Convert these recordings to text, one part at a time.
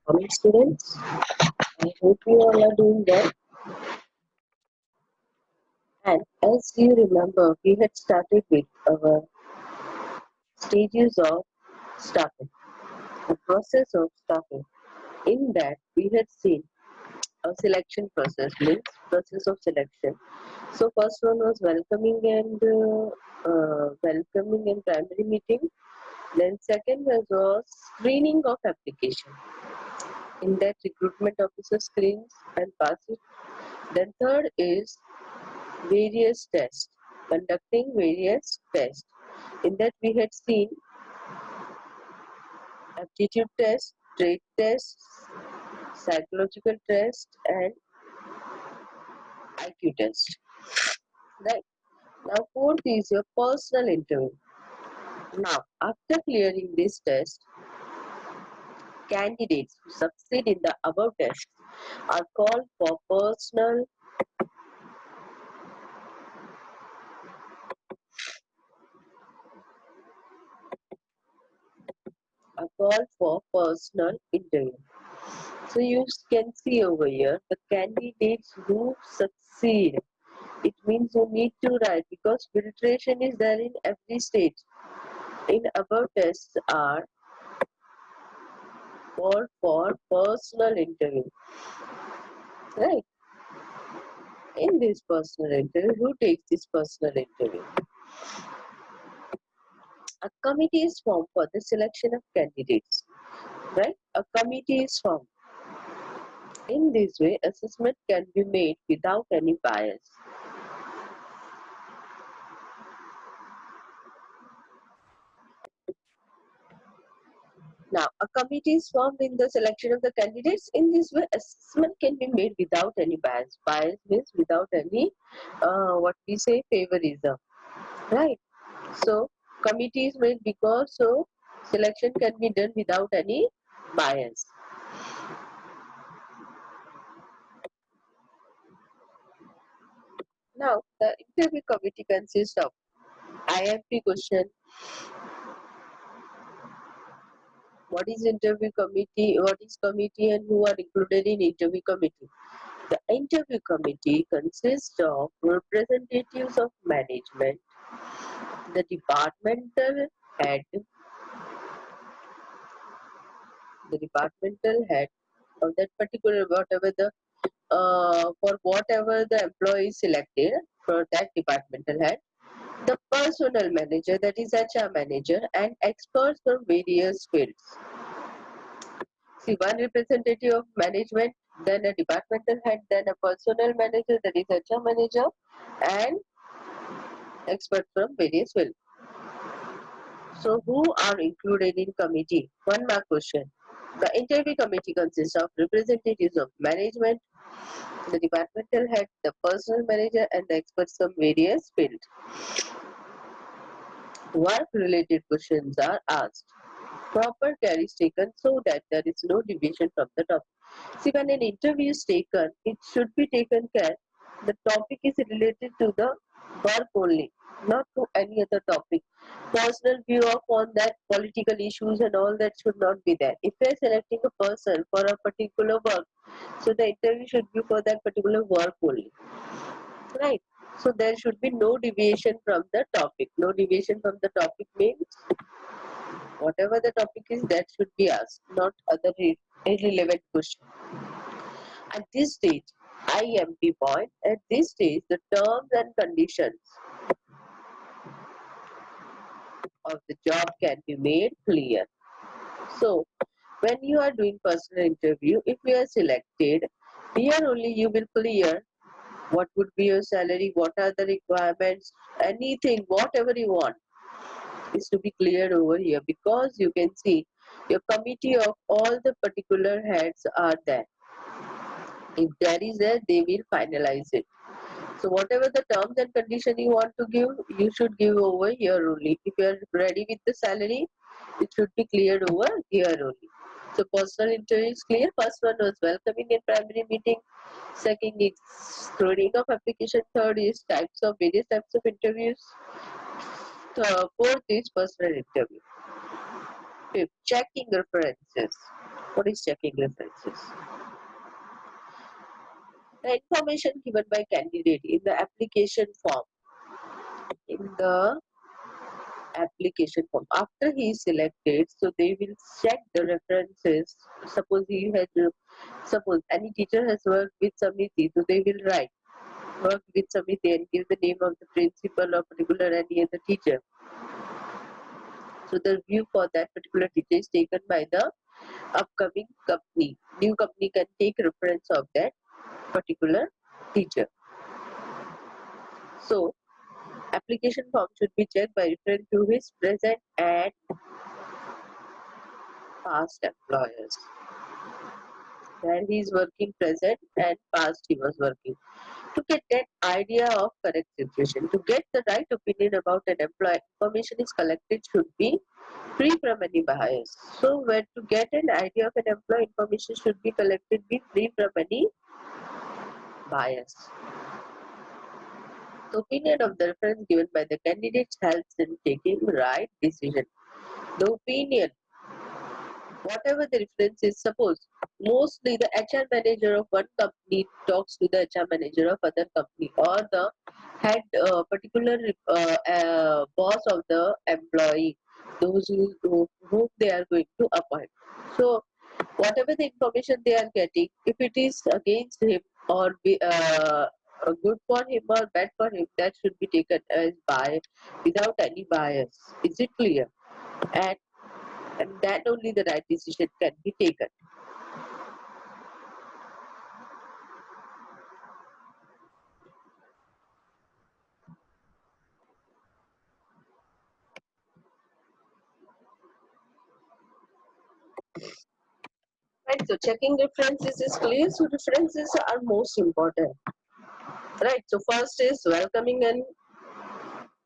Morning, students. I hope you all are doing well. And as you remember, we had started with our stages of staffing, the process of staffing. In that, we had seen a selection process, means process of selection. So first one was welcoming and primary meeting. Then second was screening of application. In that, recruitment officer screens and passes. Then third is various tests, conducting various tests. In that we had seen aptitude test, trait test, psychological test, and IQ test. Right. Now fourth is your personal interview. Now after clearing this test, candidates who succeed in the above tests are called for personal interview. So you can see over here the candidates who succeed. It means you need to write because filtration is there in every stage. In above tests are called for personal interview. Right? In this personal interview, who takes this personal interview? A committee is formed for the selection of candidates. Right? A committee is formed. In this way, assessment can be made without any bias. Now, a committee is formed in the selection of the candidates. In this way, assessment can be made without any bias. Bias means without any, what we say, favorism. Right? So, committee is made because so selection can be done without any bias. Now, the interview committee consists of IMP question. What is interview committee? What is committee and who are included in interview committee? The interview committee consists of representatives of management, the departmental head of that particular for whatever the employee is selected for that departmental head, the personnel manager, that is HR manager, and experts from various fields. See, one representative of management, then a departmental head, then a personnel manager, that is HR manager, and experts from various fields. So, who are included in committee? One mark question. The interview committee consists of representatives of management, the departmental head, the personnel manager, and the experts from various fields. Work-related questions are asked. Proper care is taken so that there is no deviation from the topic. See, when an interview is taken, it should be taken care. The topic is related to the work only, not to any other topic. Personal view of on that political issues and all that should not be there. If we are selecting a person for a particular work, so the interview should be for that particular work only. Right? So there should be no deviation from the topic. No deviation from the topic means whatever the topic is, that should be asked, not other irrelevant question. At this stage, IMP point, at this stage, the terms and conditions of the job can be made clear. So, when you are doing personal interview, if you are selected, here only you will clear what would be your salary, what are the requirements, anything, whatever you want is to be cleared over here, because you can see your committee of all the particular heads are there. If there is there, they will finalize it. So whatever the terms and condition you want to give, you should give over here only. If you are ready with the salary, it should be cleared over here only. So personal interview is clear. First one was welcoming and primary meeting. Second is screening of application. Third is various types of interviews. Fourth is personal interview. Fifth, checking references. What is checking references? The information given by candidate in the application form. In the application form, after he is selected, so they will check the references. Suppose he has, suppose any teacher has worked with Samiti, so they will write worked with Samiti and give the name of the principal or particular any other teacher. So the review for that particular teacher is taken by the upcoming company. New company can take reference of that particular teacher. So application form should be checked by referring to his present and past employers. Where he is working present and past he was working. To get an idea of correct situation, to get the right opinion about an employee, information is collected should be free from any bias. So when to get an idea of an employee, information should be collected be free from any bias. The opinion of the reference given by the candidates helps in taking right decision. The opinion, whatever the reference is, suppose mostly the HR manager of one company talks to the HR manager of other company, or the head particular boss of the employee, those whom they are going to appoint. So whatever the information they are getting, if it is against him or good for him or bad for him, that should be taken as by without any bias. Is it clear? And then only the right decision can be taken. Right, so checking references is clear. So references are most important. Right, so first is welcoming and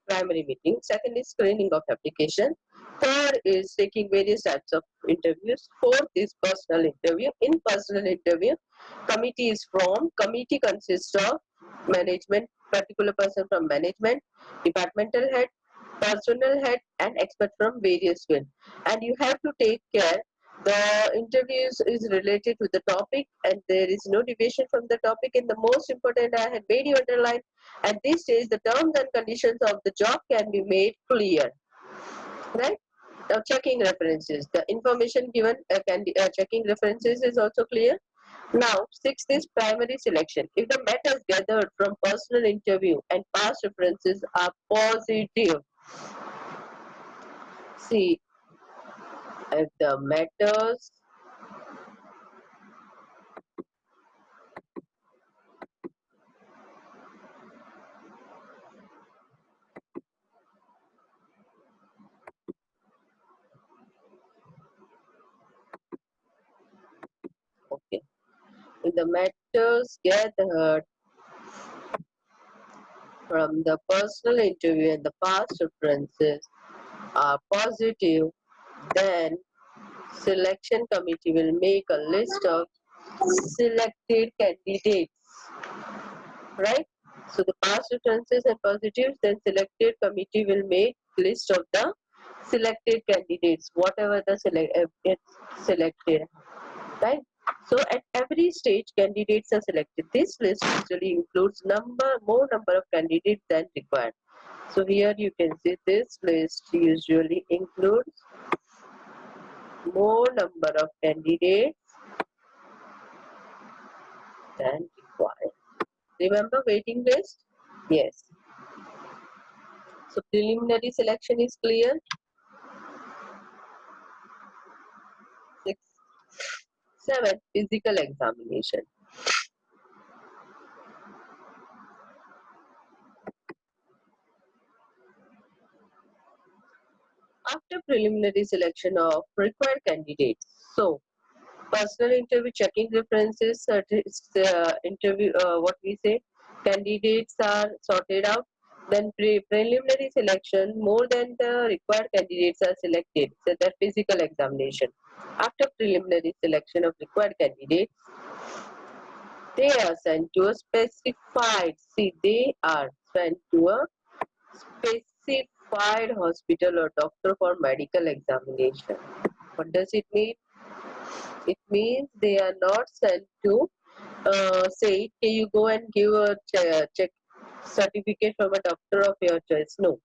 primary meeting. Second is screening of application. Third is taking various types of interviews. Fourth is personal interview. In personal interview, committee is formed. Committee consists of management, particular person from management, departmental head, personal head, and expert from various fields. And you have to take care the interviews is related to the topic and there is no deviation from the topic. And the most important, I had made you underline at this stage, the terms and conditions of the job can be made clear. Right? Now, checking references. The information given checking references is also clear. Now, sixth is primary selection. If the matters gathered from personal interview and past references are positive, see, if the matters, okay, if the matters gathered from the personal interview and the past references are positive, then selection committee will make a list of selected candidates, right? So the past references and positives, then selected committee will make list of the selected candidates, whatever the gets selected, right? So at every stage, candidates are selected. This list usually includes more number of candidates than required. So here you can see this list usually includes more number of candidates than required. Remember waiting list? Yes. So preliminary selection is clear. 6, 7, physical examination. After preliminary selection of required candidates, so personal interview, checking references, interview, what we say, candidates are sorted out. Then preliminary selection, more than the required candidates are selected. So the physical examination. After preliminary selection of required candidates, they are sent to a specified, see, they are sent to a specified hospital or doctor for medical examination. What does it mean? It means they are not sent to say, okay, you go and give a check certificate from a doctor of your choice. No.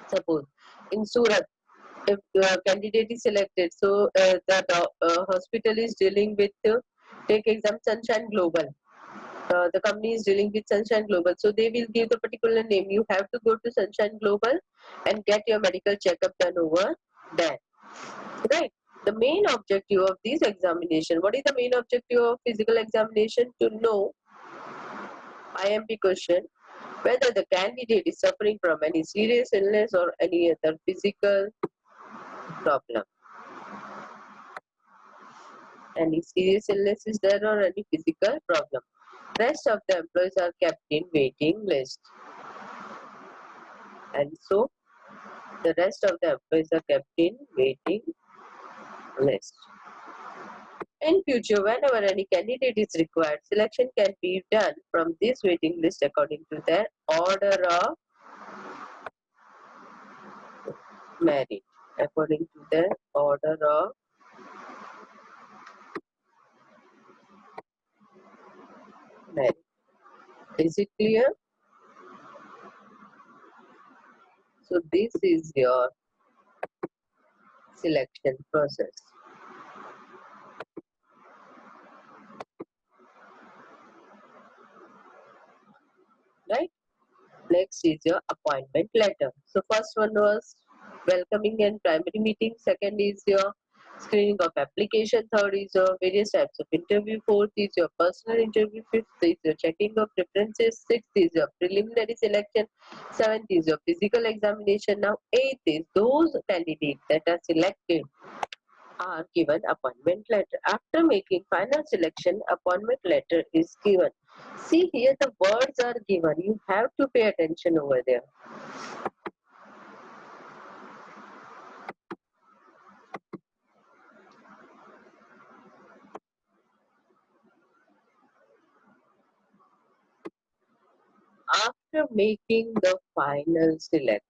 Suppose in Surat, if the candidate is selected, so the hospital is dealing with take exam Sunshine Global. The company is dealing with Sunshine Global, so they will give the particular name. You have to go to Sunshine Global and get your medical checkup done over there, right? The main objective of this examination, what is the main objective of physical examination? To know, IMP question, whether the candidate is suffering from any serious illness or any other physical problem. Any serious illness is there or any physical problem. Rest of the employees are kept in waiting list. And so the rest of the employees are kept in waiting list. In future, whenever any candidate is required, selection can be done from this waiting list according to their order of merit. According to their order of merit. Is it clear? So this is your selection process. Right? Next is your appointment letter. So first one was welcoming and primary meeting. Second is your screening of application. Third is your various types of interview. Fourth is your personal interview. Fifth is your checking of references. Sixth is your preliminary selection. Seventh is your physical examination. Now eighth is those candidates that are selected are given appointment letter. After making final selection, appointment letter is given. See here the words are given. You have to pay attention over there. After making the final selection,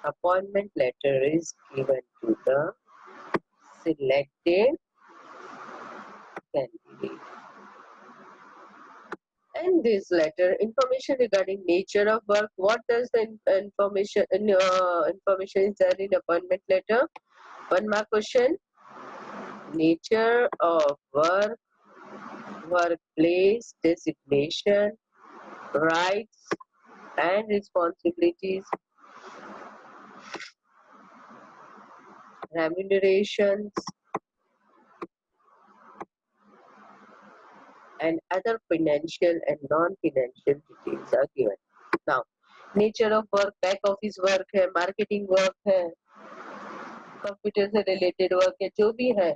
appointment letter is given to the selected candidate. And this letter, information regarding nature of work. What does the information is there in appointment letter? One more question. Nature of work, workplace designation, rights and responsibilities, remunerations, and other financial and non-financial details are given. Now, nature of work, back office work है, marketing work है, computer से related work है, जो भी है,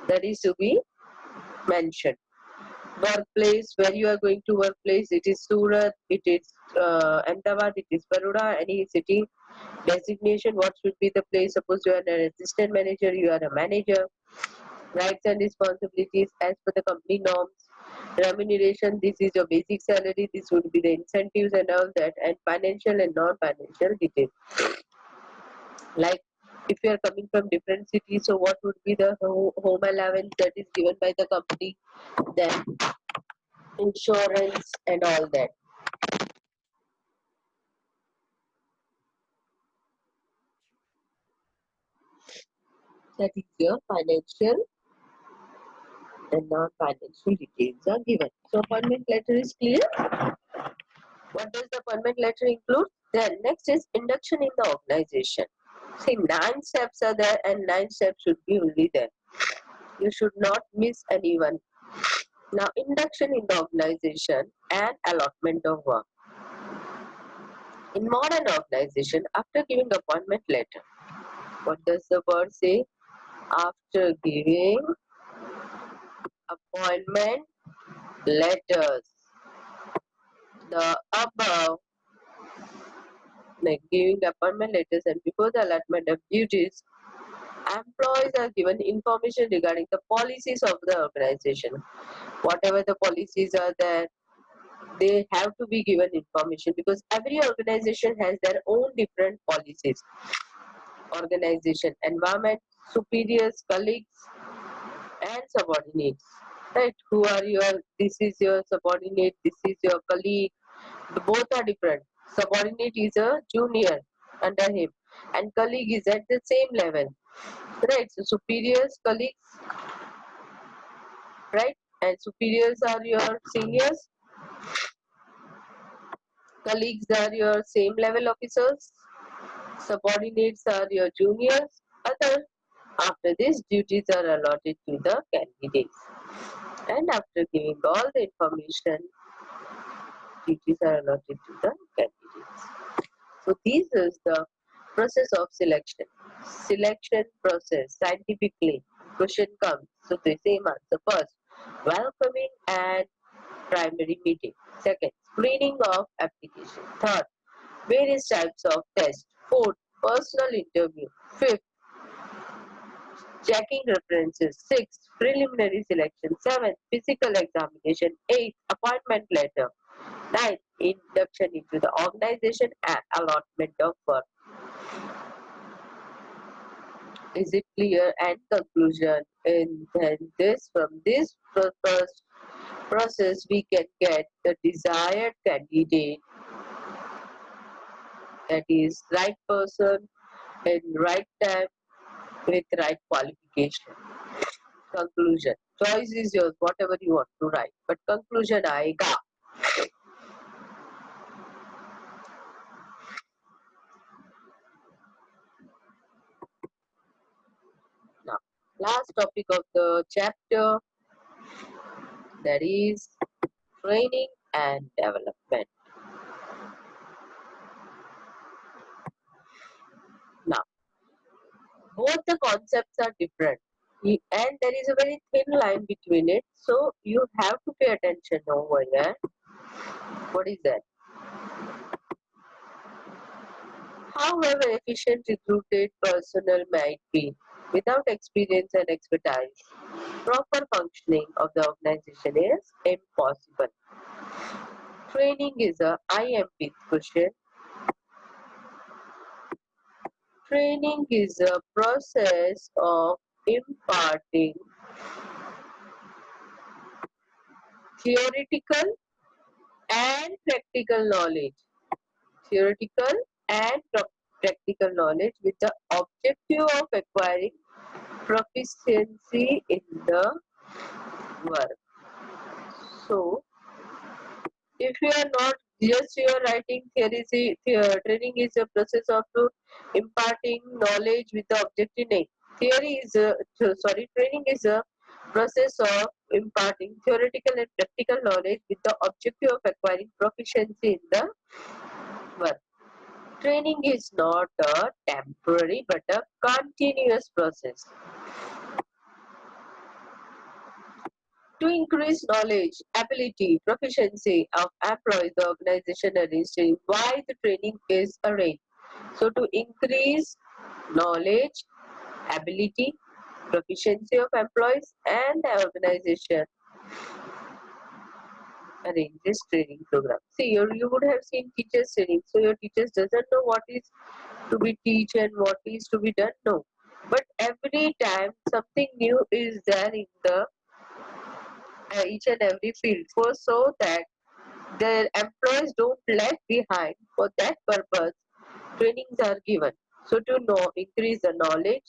that is to be mentioned. Workplace, where you are going to workplace, it is Surat, it is Ahmedabad, it is Baroda, any city. Designation, what should be the place? Suppose you are an assistant manager, you are a manager. Rights and responsibilities as per the company norms. Remuneration, this is your basic salary, this would be the incentives and all that, and financial and non-financial details. Like if you are coming from different cities, so what would be the home allowance that is given by the company, then insurance and all that. That is your financial and non-financial details are given. So appointment letter is clear. What does the appointment letter include? Then next is induction in the organization. See, 9 steps are there and 9 steps should be only there. You should not miss anyone. Now, induction in the organization and allotment of work. In modern organization, after giving appointment letter, what does the word say? After giving appointment letters, the above, like giving appointment letters and before the allotment of duties, employees are given information regarding the policies of the organization. Whatever the policies are there, they have to be given information because every organization has their own different policies. Organization, environment, superiors, colleagues, and subordinates, right? Who are your, this is your subordinate, this is your colleague. Both are different. Subordinate is a junior under him and colleague is at the same level, right? So superiors, colleagues, right? And superiors are your seniors, colleagues are your same level officers, subordinates are your juniors. Other, after this, duties are allotted to the candidates. And after giving all the information, duties are allotted to the candidates. So this is the process of selection. Selection process scientifically. Question comes. So the same answer. First, welcoming and primary meeting. Second, screening of application. Third, various types of tests. Fourth, personal interview. Fifth, checking references. Sixth, preliminary selection. Seventh, physical examination. Eighth, appointment letter. Ninth, induction into the organization and allotment of work. Is it clear? And conclusion. And then this, from this first process, we can get the desired candidate, that is right person in right time with right qualification. Conclusion. Choice is yours, whatever you want to write. But conclusion आएगा. Now, last topic of the chapter, that is training and development. Now, both the concepts are different and there is a very thin line between it, so you have to pay attention over here. What is that? However efficient recruited personnel might be, without experience and expertise, proper functioning of the organization is impossible. Training is a IMP question. Training is a process of imparting theoretical and practical knowledge. Theoretical and practical knowledge with the objective of acquiring proficiency in the work. So, if you are not just you are writing theory, training is a process of imparting knowledge with the objective. Theory is training is a process of imparting theoretical and practical knowledge with the objective of acquiring proficiency in the work. Training is not a temporary but a continuous process. To increase knowledge, ability, proficiency of employees, the organization arranged why the training is arranged. So to increase knowledge, ability, proficiency of employees and the organization arranges training program. See, you would have seen teachers training. So your teachers doesn't know what is to be teach and what is to be done. No. But every time something new is there in the each and every field so that their employees don't lag behind. For that purpose, trainings are given. So to know, increase the knowledge,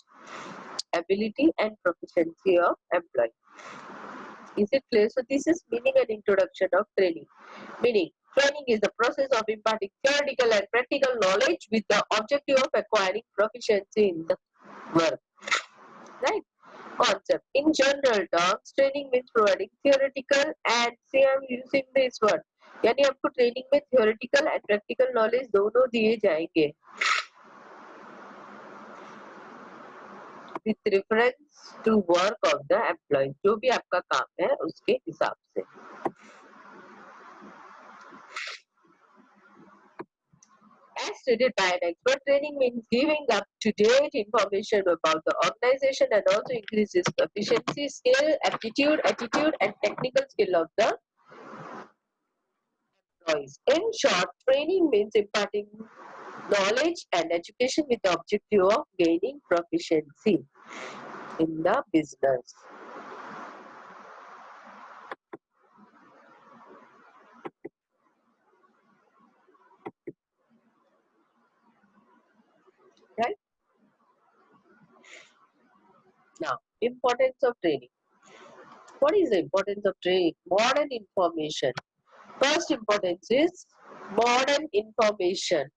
ability and proficiency of employee. Is it clear? So this is meaning and introduction of training. Meaning, training is the process of imparting theoretical and practical knowledge with the objective of acquiring proficiency in the work. Right? Concept. In general terms, training means providing theoretical and see I am using this word. यानी आपको training में theoretical and practical knowledge दोनों दिए जाएंगे. With reference to work of the employee, जो भी आपका काम है उसके हिसाब से. As stated by an expert, training means giving up-to-date information about the organization and also increases efficiency, skill, aptitude, attitude, and technical skill of the employees. In short, training means imparting knowledge and education with the objective of gaining proficiency in the business. Now, importance of training. What is the importance of training? Modern information. First importance is modern information.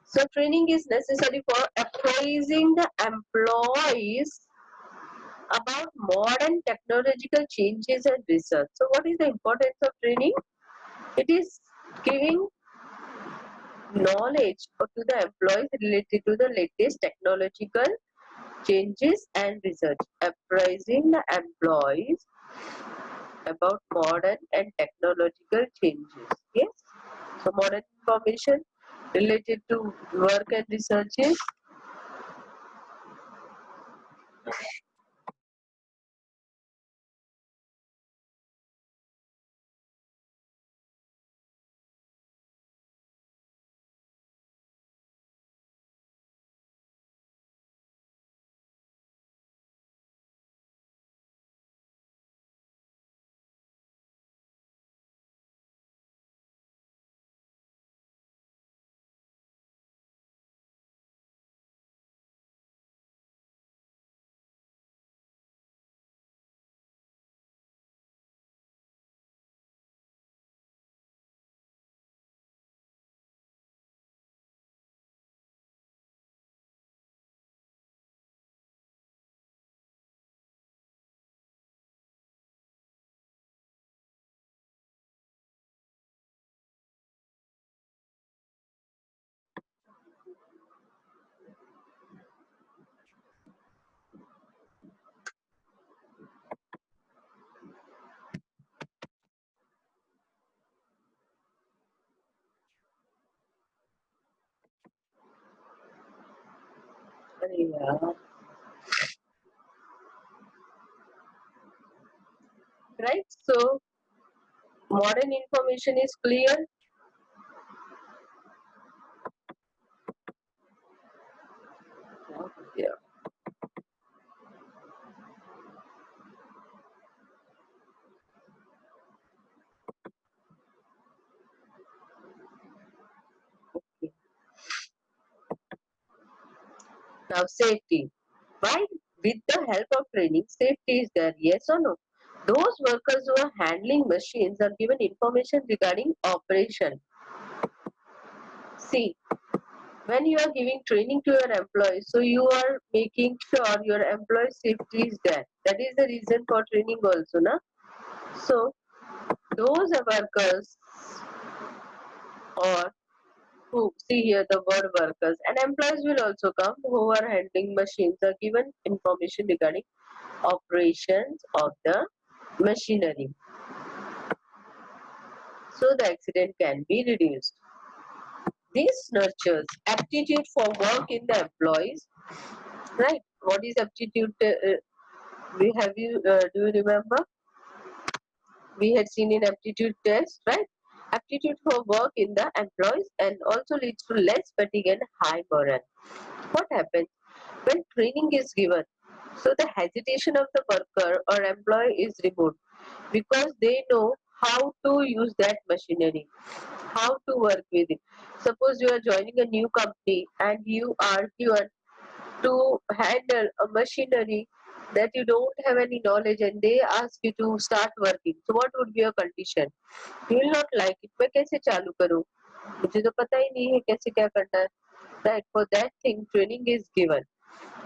So training is necessary for apprising the employees about modern technological changes and research. So what is the importance of training? It is giving knowledge to the employees related to the latest technological changes and research. Apprising the employees about modern and technological changes. Yes. So modern information related to work and researches. Yeah. Right. So modern information is clear. Yeah. Now safety. Why? With the help of training, safety is there. Yes or no? Those workers who are handling machines are given information regarding operation. See, when you are giving training to your employees, so you are making sure your employee safety is there. That is the reason for training also, na? So those workers, or who see here the word workers, and employees will also come who are handling machines are given information regarding operations of the machinery, so the accident can be reduced. This nurtures aptitude for work in the employees, right? What is aptitude? We have you do you remember? We had seen in aptitude test, right? Aptitude for work in the employees and also leads to less fatigue and high morale. What happens when training is given? So the hesitation of the worker or employee is removed because they know how to use that machinery, how to work with it. Suppose you are joining a new company and you are given to handle a machinery that you don't have any knowledge and they ask you to start working. So what would be your condition? You will not like it. मैं कैसे चालू करूँ? मुझे तो पता ही नहीं है कैसे क्या करना है. Right? For that thing, training is given.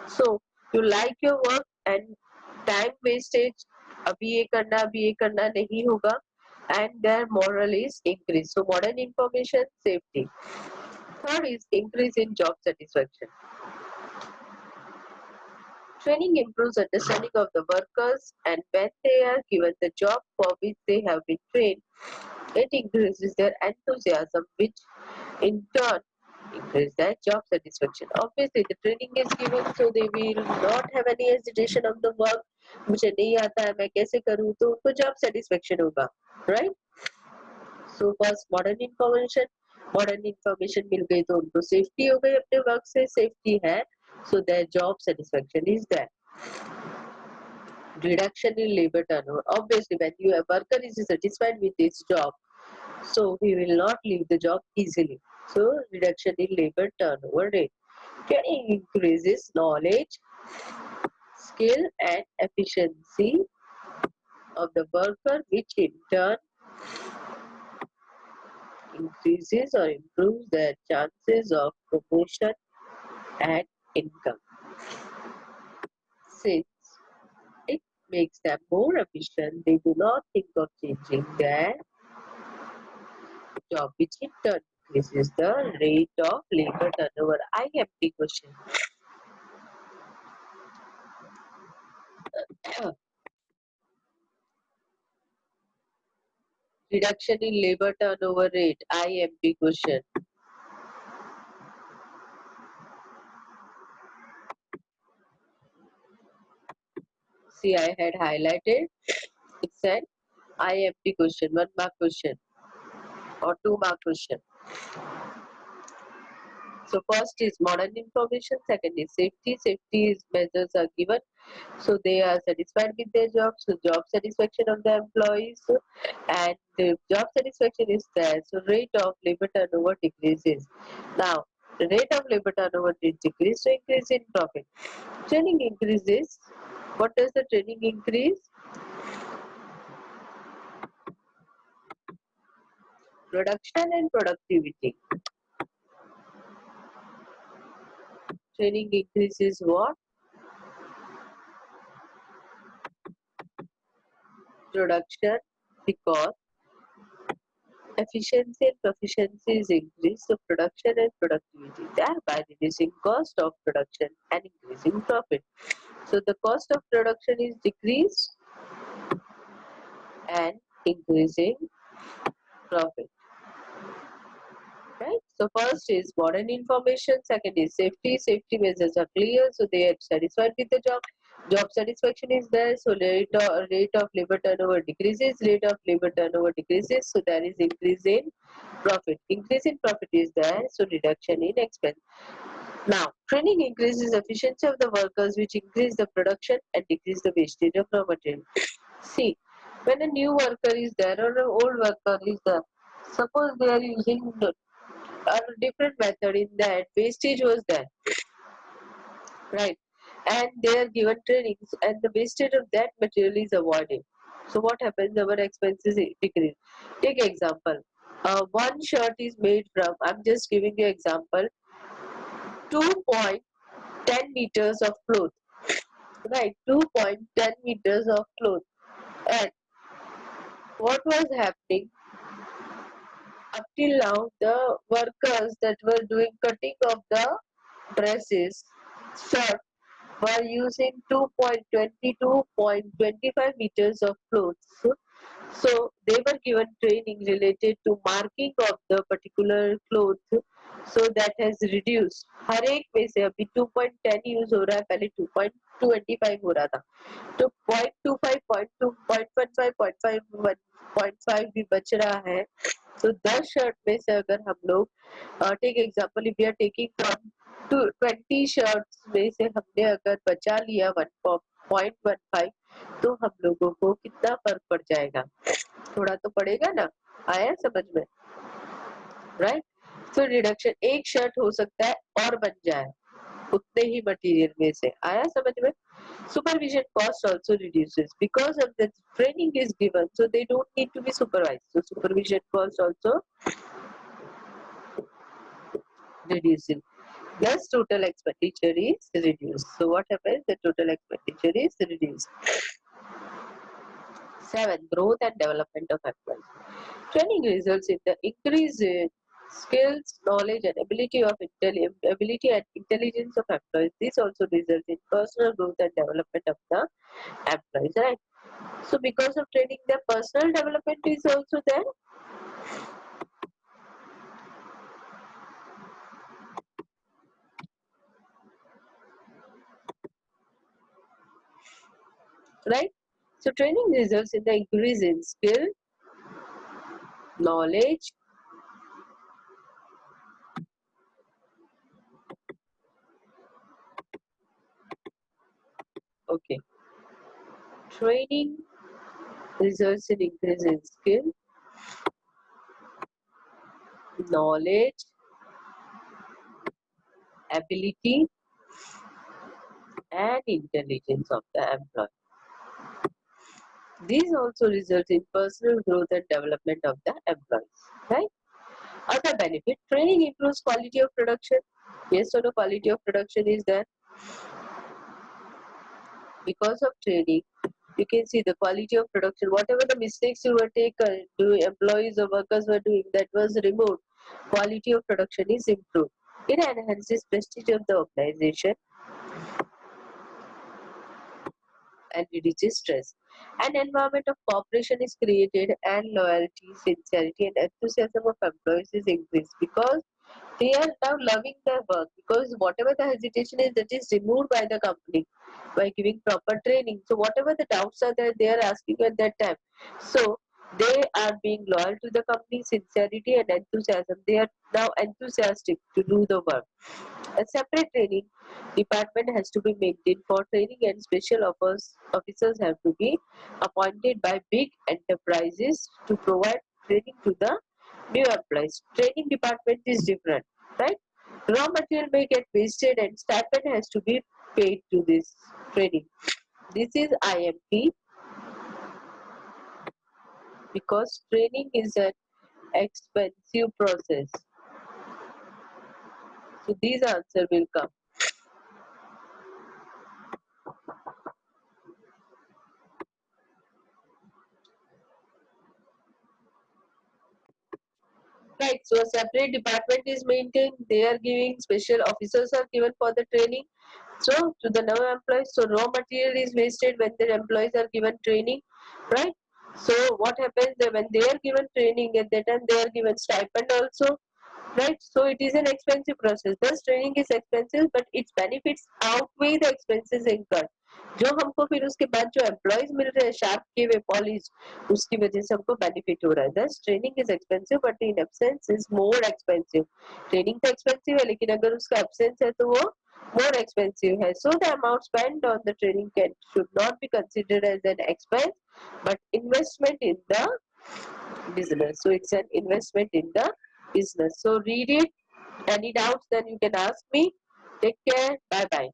So you like your work and time wastage. अभी ये करना नहीं होगा. And their moral is increased. So modern information safety. Third is increase in job satisfaction. Training improves understanding of the workers, and when they are given the job for which they have been trained, it increases their enthusiasm, which in turn increases their job satisfaction. Obviously, the training is given, so they will not have any hesitation of the work. मुझे नहीं आता है मैं कैसे करूँ तो उनको job satisfaction होगा, right? So first modern information मिल गई तो उनको safety हो गई अपने work से safety है, so their job satisfaction is there. Reduction in labor turnover. Obviously, when your worker is satisfied with his job, so he will not leave the job easily. So reduction in labor turnover rate. Training increases knowledge, skill and efficiency of the worker, which in turn increases or improves their chances of promotion and income. Since it makes them more efficient, they do not think of changing their job, which in turn increases the rate of labor turnover. IMP question. Reduction in labor turnover rate. IMP question. See, I had highlighted. It's an IMP question, 1 mark question or 2 mark question. So first is modern information, second is safety. Safety is measures are given, so they are satisfied with their job. So job satisfaction of the employees, and the job satisfaction is there. So rate of labor turnover decreases. Now the rate of labor turnover is decreased, so increase in profit. Training increases. What does the training increase? Production and productivity. Training increases what? Production, because efficiency and proficiency is increased, so production and productivity, thereby reducing cost of production and increasing profit. So the cost of production is decreased and increasing profit. Right? So first is modern information, second is safety. Safety measures are clear, so they are satisfied with the job. Job satisfaction is there, so rate of labor turnover decreases, rate of labor turnover decreases, so there is increase in profit. Increase in profit is there, so reduction in expense. Now, training increases efficiency of the workers, which increase the production and decrease the wastage of raw material. See, when a new worker is there or an old worker is there, suppose they are using a different method, in that wastage was there, right? And they are given trainings, and the wastage of that material is avoided. So what happens? Our expenses decrease. Take example. One shirt is made from, I'm just giving you example, 2.10 meters of cloth, right? 2.10 meters of cloth. And what was happening up till now, the workers that were doing cutting of the dresses, shirt, were using 2.20 2.25 meters of clothes. So they were given training related to marking of the particular cloth, so that has reduced. हर एक में से अभी 2.10 use हो रहा है, पहले 2.25 हो रहा था, तो 0.25 0.2 0.15 0.5 1.5 भी बच रहा है. तो 10 शर्ट में से अगर हम लोग take example, if we are taking from 20 shirts में से हमने अगर बचा लिया 1.15, तो हम लोगों को कितना फर्क पड़ जाएगा? थोड़ा तो पड़ेगा ना. आया समझ में? राइट. तो रिडक्शन, एक शर्ट हो सकता है और बन जाए उतने ही मटेरियल में से. आया समझ में? Supervision cost also reduces because of the training is given, so they don't need to be supervised. So supervision cost also reducing. Thus total expenditure is reduced. So what happens? The total expenditure is reduced. 7. Growth and development of employees. Training results in the increase in skills, knowledge, and ability and intelligence of employees. This also results in personal growth and development of the employees. Right? So because of training, their personal development is also there. Right? So training results in the increase in skill, knowledge, okay. Training results in increase in skill, knowledge, ability and intelligence of the employee. These also result in personal growth and development of the employees. Right? Other benefit, training improves quality of production. Yes or no, quality of production is there. Because of training, you can see the quality of production. Whatever the mistakes you were taken, employees or workers were doing, that was removed. Quality of production is improved. It enhances prestige of the organization and reduces stress. An environment of cooperation is created and loyalty, sincerity and enthusiasm of employees is increased because they are now loving their work, because whatever the hesitation is, that is removed by the company by giving proper training. So whatever the doubts are there, they are asking at that time. So they are being loyal to the company, sincerity and enthusiasm. They are now enthusiastic to do the work. A separate training department has to be maintained for training, and special officers have to be appointed by big enterprises to provide training to the new employees. Training department is different, right? Raw material may get wasted and stipend has to be paid to this training. This is IMT because training is an expensive process. So these answer will come. Right, so a separate department is maintained. They are giving special officers are given for the training. So to the new employees, so raw material is wasted when the employees are given training, right? So what happens when they are given training, at that time they are given stipend also, right? So it is an expensive process. Thus training is expensive, but its benefits outweigh the expenses incurred. जो हमको फिर उसके बाद जो employees मिल रहे हैं sharp किए हुए पॉलिश, उसकी वजह से हमको बेनिफिट हो रहा है. दस training is expensive but in absence is more expensive. Training तो एक्सपेंसिव है लेकिन अगर उसका एब्सेंस है तो वो more expensive है. So the amount spent on the training should not be considered as an expense but investment in the business. So it's an investment in the business. So read it. Any doubts then you can ask me. Take care. Bye bye.